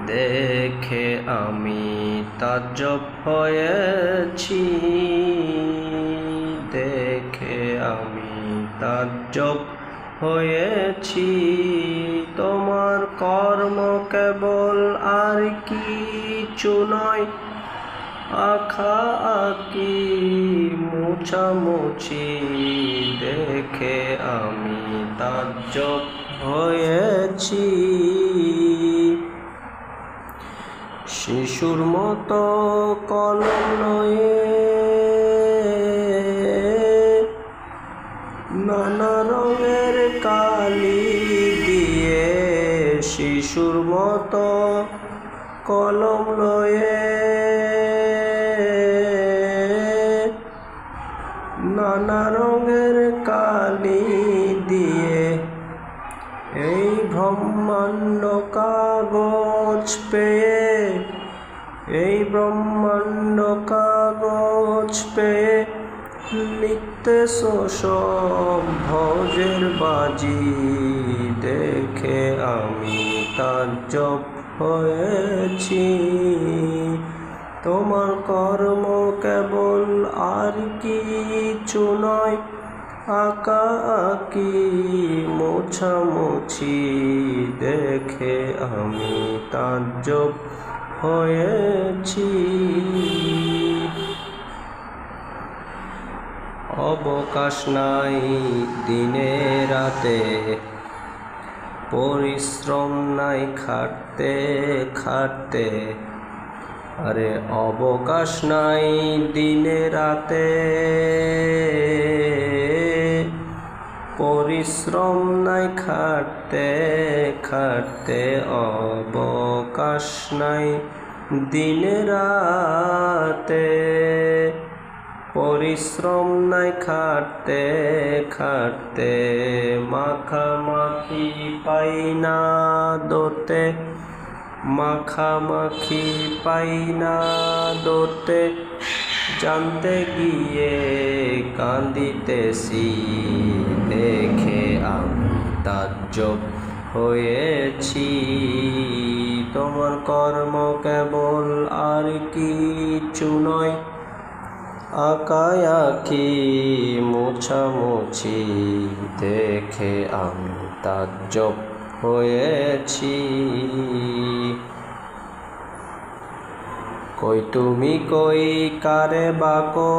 দেখে আমি তাজ্জব হয়েছি, দেখে আমি তাজ্জব হয়েছি। তোমার কর্ম কেবল আর কিছু নয়, আঁকা আঁকি মোছামুছি। দেখে আমি তাজ্জব হয়েছি। শিশুর মতো কলম লয়ে নানা রঙের কালি দিয়ে, শিশুর মতো কলম লয়ে নানা রঙের কালি দিয়ে এই ব্রহ্মাণ্ড কাগজ পেয়ে, এই ব্রহ্মাণ্ড কাগজ পেয়ে লিখতেছ সব ভোজের বাজি। দেখে আমি তাজ্জব হয়েছি। তোমার কর্ম কেবল আর কিছু নয়, আঁকা আঁকি মোছামুছি। দেখে আমি তাজ্জব হয়েছি। অবকাশ নাই দিনে রাতে, পরিশ্রম নাই খাটতে খাটতে। আরে অবকাশ নাই দিনে রাতে, পরিশ্রম নাই খাটতে খাটতে। অবকাশ নাই দিনে রাতে, পরিশ্রম নাই খাটতে খাটতে। মাখামাখি পাই না ধরতে, মাখামাখি পাই না ধরতে। জানতে গিয়ে কান্দিতেছি, দেখে আমি তাজ্জব হয়েছি। তোমার কর্ম কেবল আর কিছু নয়, আঁকা আঁকি মোছামুছি। দেখে আমি তাজ্জব হয়েছি। কই তুমি কই কারে বা কই,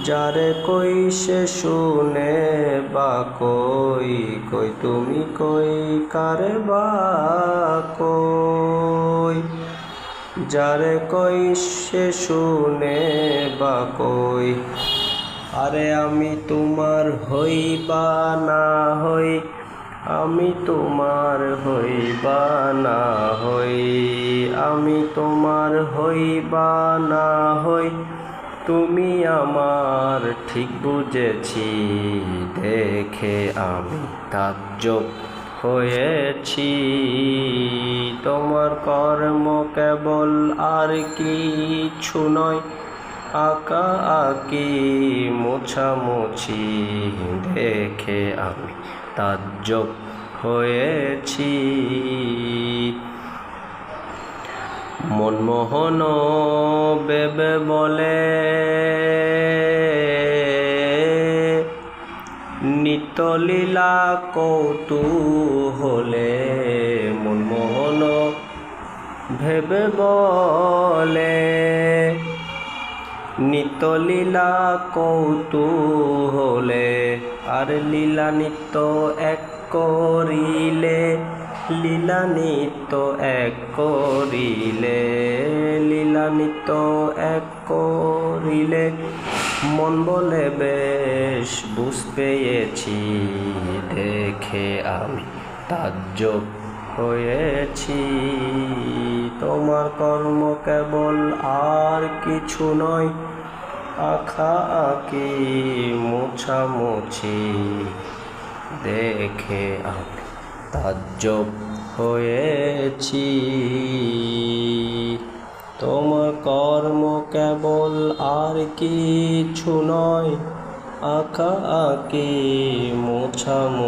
যারে কই সে শুনে বা কই। কই তুমি কই কারে বা কই, যারে কই সে শুনে বা কই। আরে আমি তোমার হই বা না হই, আমি তোমার হই বা না হই, আমি তোমার হই বা না হই। তুমি আমার ঠিক বুঝেছি। দেখে আমি তাজ্জব হয়েছি। তোমার কর্ম কেবল আর কিছু নয়, আঁকা আঁকি মোছামুছি। দেখে আমি তাজ্জব হয়েছি। মনমোহন বেবে বলে নিত্যলীলা কৌতূহলে। মনমোহন ভেবে বলে নিত্যলীলা কৌতূহলে। আর লীলা নিত্য এক করিলে, লীলা নিত্য এক করিলে, লীলা নিত্য এক করিলে। মন বলে বেশ বুঝ পেয়েছি। দেখে আমি তাজ্জব হয়েছি। তোমার কর্ম কেবল আর কিছু নয়, আঁকা আঁকি মোছামুছি। দেখে আমি তাজ্জব হয়েছি। তোমার কর্ম কেবল আর কিছু নয়, আঁকা আঁকি মোছামুছি।